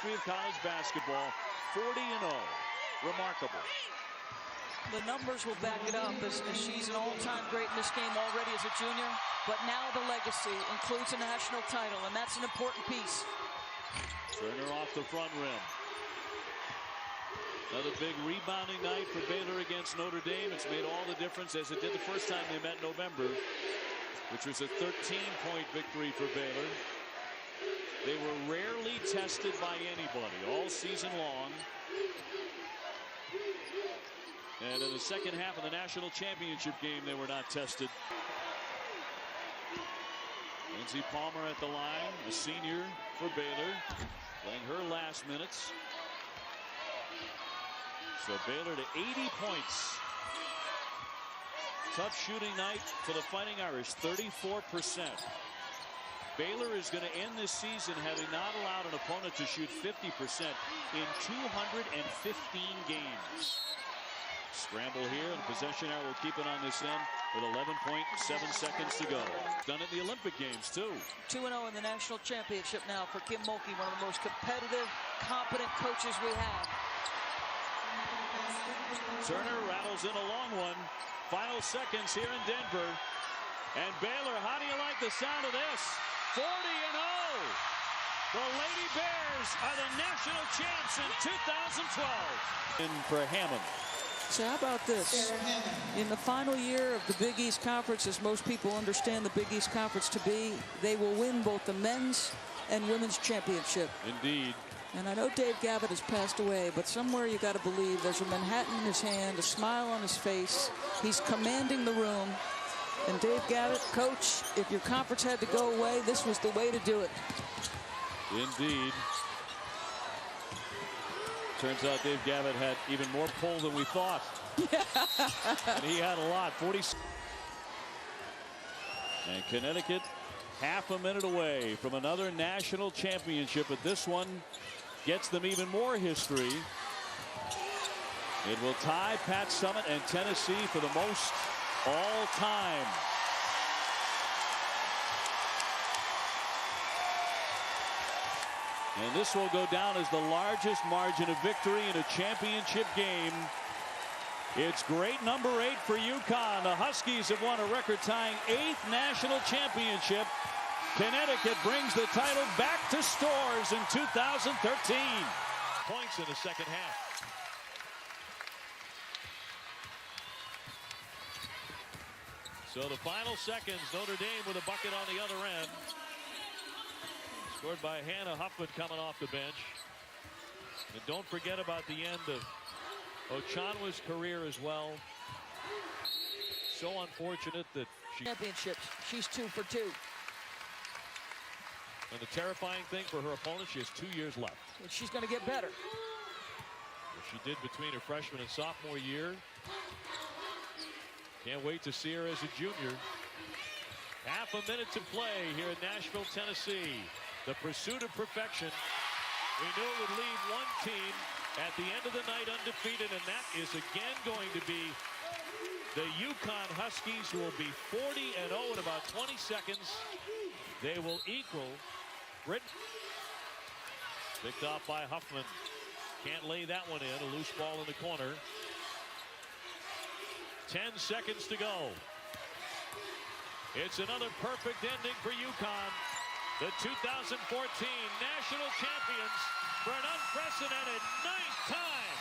Of college basketball, 40-0. Remarkable. The numbers will back it up as she's an all-time great in this game already as a junior, but now the legacy includes a national title, and that's an important piece. Turner off the front rim. Another big rebounding night for Baylor against Notre Dame. It's made all the difference, as it did the first time they met in November, which was a 13-point victory for Baylor. They were rarely tested by anybody all season long. And in the second half of the national championship game, they were not tested. Lindsey Palmer at the line, a senior for Baylor, playing her last minutes. So Baylor to 80 points. Tough shooting night for the Fighting Irish, 34%. Baylor is going to end this season having not allowed an opponent to shoot 50% in 215 games. Scramble here, and possession arrow will keep it on this end with 11.7 seconds to go. Done at the Olympic Games, too. 2-0 in the national championship now for Kim Mulkey, one of the most competitive, competent coaches we have. Turner rattles in a long one. Final seconds here in Denver. And Baylor, how do you like the sound of this? 40-0. The Lady Bears are the national champs in 2012. And for Hammond. So how about this? In the final year of the Big East Conference, as most people understand the Big East Conference to be, they will win both the men's and women's championship. Indeed. And I know Dave Gavitt has passed away, but somewhere you got to believe there's a Manhattan in his hand, a smile on his face. He's commanding the room. And Dave Gavitt, coach, if your conference had to go away, this was the way to do it. Indeed. Turns out Dave Gavitt had even more pull than we thought. And he had a lot. 40. And Connecticut half a minute away from another national championship, but this one gets them even more history. It will tie Pat Summitt and Tennessee for the most all time. And this will go down as the largest margin of victory in a championship game. It's great number 8 for UConn. The Huskies have won a record-tying 8th national championship. Connecticut brings the title back to Storrs in 2013. Points in the second half. So the final seconds, Notre Dame with a bucket on the other end. Scored by Hannah Huffman coming off the bench. And don't forget about the end of Ochanwa's career as well. So unfortunate that she... Championships. She's 2 for 2. And the terrifying thing for her opponent, she has 2 years left. And she's going to get better. What she did between her freshman and sophomore year. Can't wait to see her as a junior. Half a minute to play here in Nashville, Tennessee. The pursuit of perfection. We knew it would leave one team at the end of the night undefeated, and that is again going to be the UConn Huskies, who will be 40-0 in about 20 seconds. They will equal Britain. Picked off by Huffman. Can't lay that one in. A loose ball in the corner. 10 seconds to go. It's another perfect ending for UConn. The 2014 national champions for an unprecedented 9th time.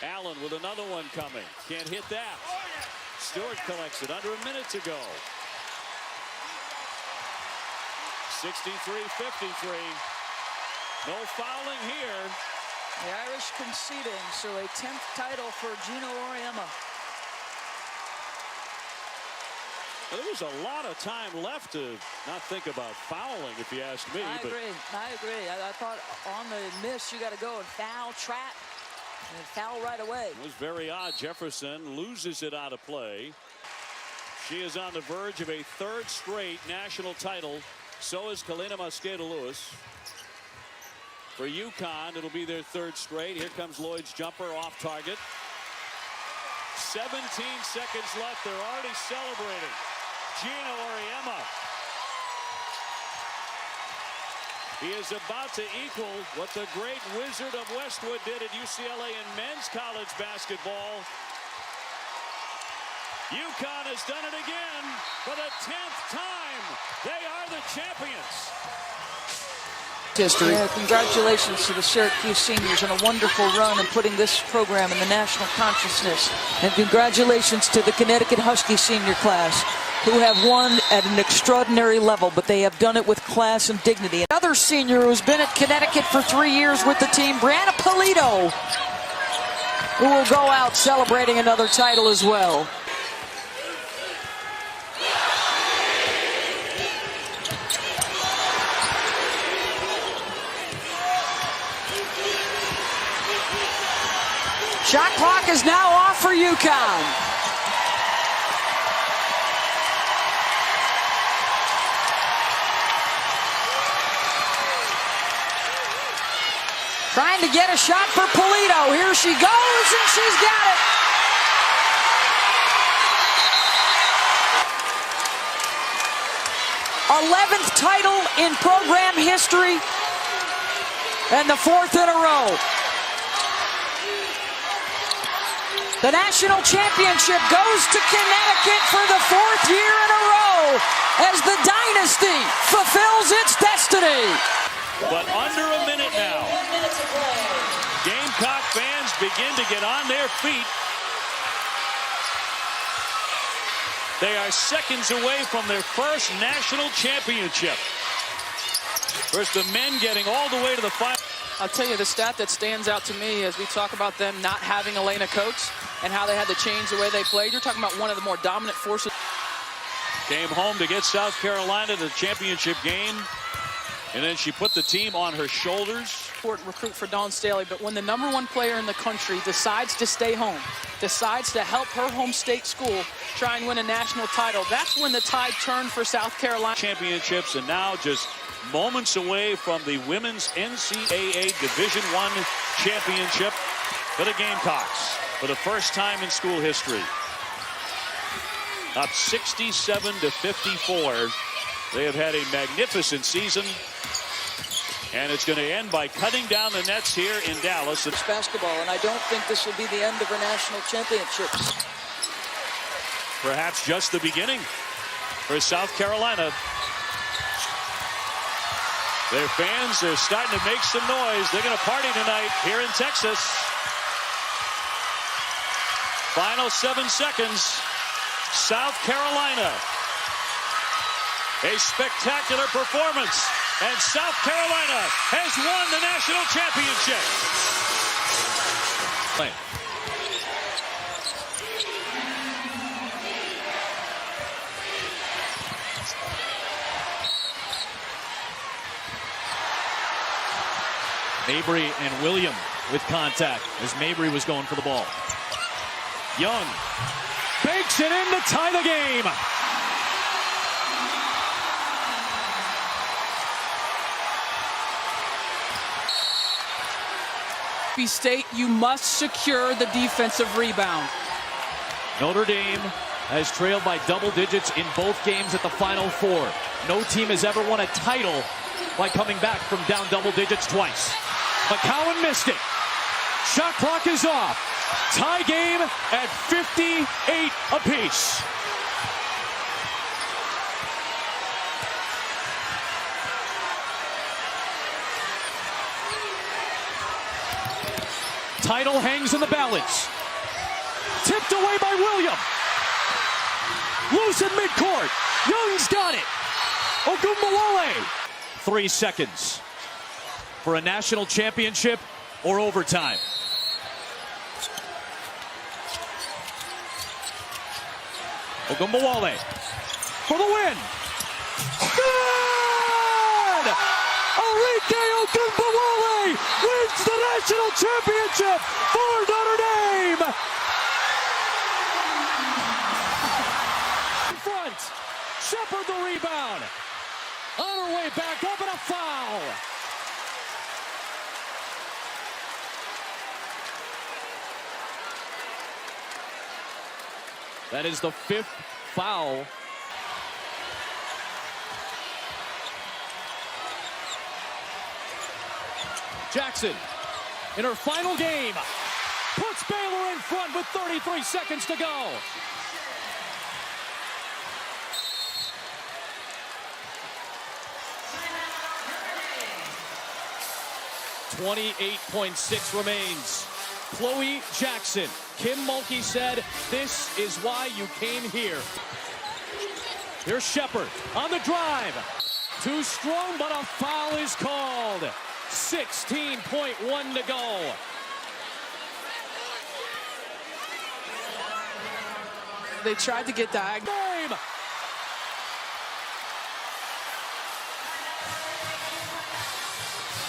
Allen with another one coming. Can't hit that. Stewart collects it under a minute to go. 63-53. No fouling here. The Irish conceding, so a 10th title for Geno Auriemma. Well, there was a lot of time left to not think about fouling, if you ask me. I agree. I thought on the miss, you got to go and foul, trap, and foul right away. It was very odd. Jefferson loses it out of play. She is on the verge of a 3rd straight national title. So is Kalina Mosqueda-Lewis. For UConn, it'll be their 3rd straight. Here comes Lloyd's jumper off target. 17 seconds left. They're already celebrating. Geno Auriemma. He is about to equal what the great Wizard of Westwood did at UCLA in men's college basketball. UConn has done it again for the 10th time. They are the champions. History. Yeah, congratulations to the Syracuse seniors on a wonderful run and putting this program in the national consciousness. And congratulations to the Connecticut Husky senior class, who have won at an extraordinary level, but they have done it with class and dignity. Another senior who's been at Connecticut for 3 years with the team, Brianna Polito, who will go out celebrating another title as well. Shot clock is now off for UConn. Trying to get a shot for Polito. Here she goes, and she's got it. '11th title in program history, and the 4th in a row. The national championship goes to Connecticut for the 4th year in a row as the dynasty fulfills its destiny. But under a minute now. Gamecock fans begin to get on their feet. They are seconds away from their first national championship. First, the men getting all the way to the final. I'll tell you the stat that stands out to me as we talk about them not having Elena Coates and how they had to change the way they played. You're talking about one of the more dominant forces. Came home to get South Carolina to the championship game, and then she put the team on her shoulders. Important recruit for Dawn Staley, but when the #1 player in the country decides to stay home, decides to help her home state school try and win a national title, that's when the tide turned for South Carolina. Championships, and now just moments away from the women's NCAA Division I championship for the Gamecocks for the first time in school history. Up 67-54. They have had a magnificent season, and it's going to end by cutting down the nets here in Dallas. It's basketball, and I don't think this will be the end of our national championships. Perhaps just the beginning for South Carolina. Their fans are starting to make some noise. They're going to party tonight here in Texas. Final 7 seconds. South Carolina. A spectacular performance. And South Carolina has won the national championship. Mabry and William with contact as Mabry was going for the ball. Young banks it in to tie the game. Mississippi State, you must secure the defensive rebound. Notre Dame has trailed by double digits in both games at the Final Four. No team has ever won a title by coming back from down double digits twice. McCowan missed it. Shot clock is off. Tie game at 58 apiece. Title hangs in the balance. Tipped away by William. Loose in midcourt. Young's got it. Ogunbowale. 3 seconds for a national championship or overtime. Ogunbowale for the win. Good! Arike Ogunbowale wins the national championship for Notre Dame. In front, Shepherd the rebound. On her way back up and a foul. That is the 5th foul. Jackson, in her final game, puts Baylor in front with 33 seconds to go. .6 remains. Chloe Jackson. Kim Mulkey said, "This is why you came here." Here's Shepherd on the drive. Too strong, but a foul is called. 16.1 to go. They tried to get diagonal.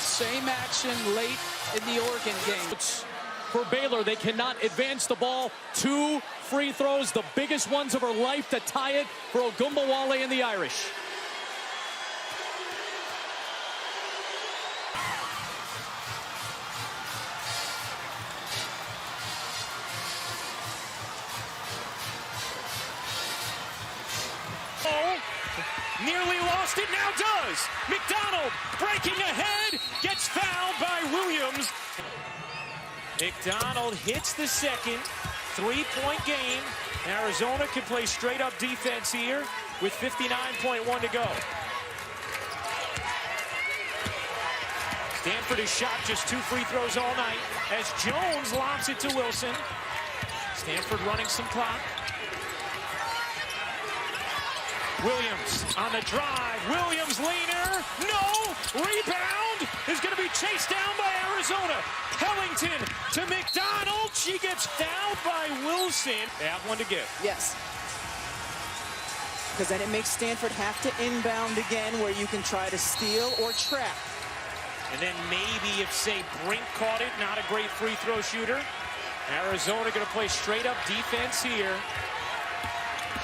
Same action late in the Oregon game. For Baylor, they cannot advance the ball. 2 free throws, the biggest ones of her life, to tie it for Ogunbowale and the Irish. Nearly lost it, now does. McDonald breaking ahead, gets fouled by Williams. McDonald hits the second, 3-point game. Arizona can play straight up defense here with 59.1 to go. Stanford has shot just 2 free throws all night as Jones lobs it to Wilson. Stanford running some clock. Williams on the drive. Williams leaner. No. Rebound is going to be chased down by Arizona. Pellington to McDonald. She gets fouled by Wilson. They have one to give. Yes. Because then it makes Stanford have to inbound again, where you can try to steal or trap. And then maybe if, say, Brink caught it, not a great free throw shooter. Arizona going to play straight up defense here.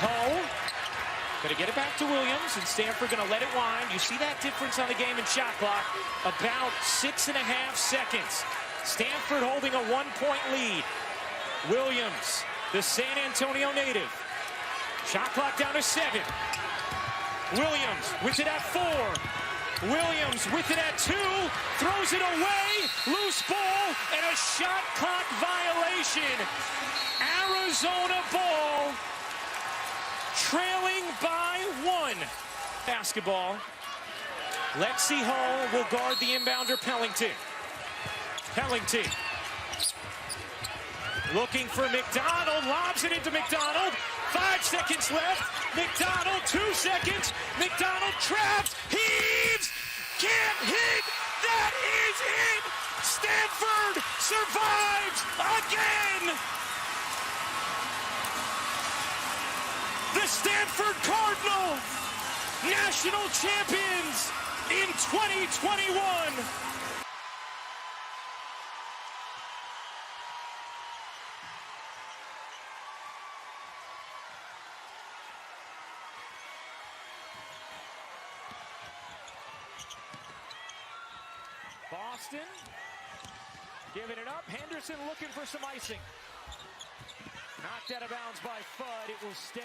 Ho. Going to get it back to Williams, and Stanford going to let it wind. You see that difference on the game in shot clock? About 6.5 seconds. Stanford holding a 1-point lead. Williams, the San Antonio native. Shot clock down to 7. Williams with it at 4. Williams with it at 2. Throws it away. Loose ball and a shot clock violation. Arizona ball. Trailing by 1. Basketball. Lexi Hall will guard the inbounder Pellington. Pellington. Looking for McDonald. Lobs it into McDonald. 5 seconds left. McDonald, 2 seconds. McDonald trapped. Heaves. Can't hit. That is it. Stanford survives again. The Stanford Cardinal, national champions in 2021. Boston giving it up. Henderson looking for some icing. Knocked out of bounds by Fudd. It will stay.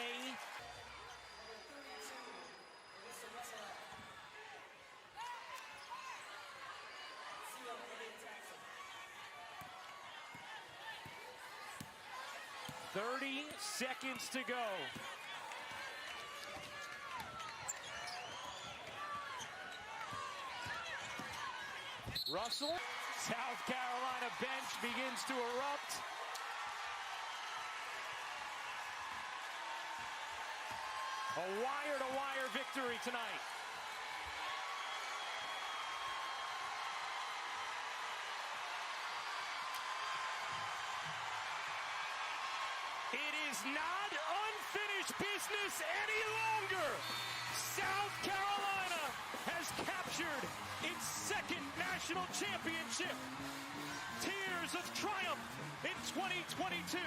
.30 seconds to go. Russell, South Carolina bench begins to erupt. A wire-to-wire victory tonight. It is not unfinished business any longer. South Carolina has captured its 2nd national championship. Tears of triumph in 2022.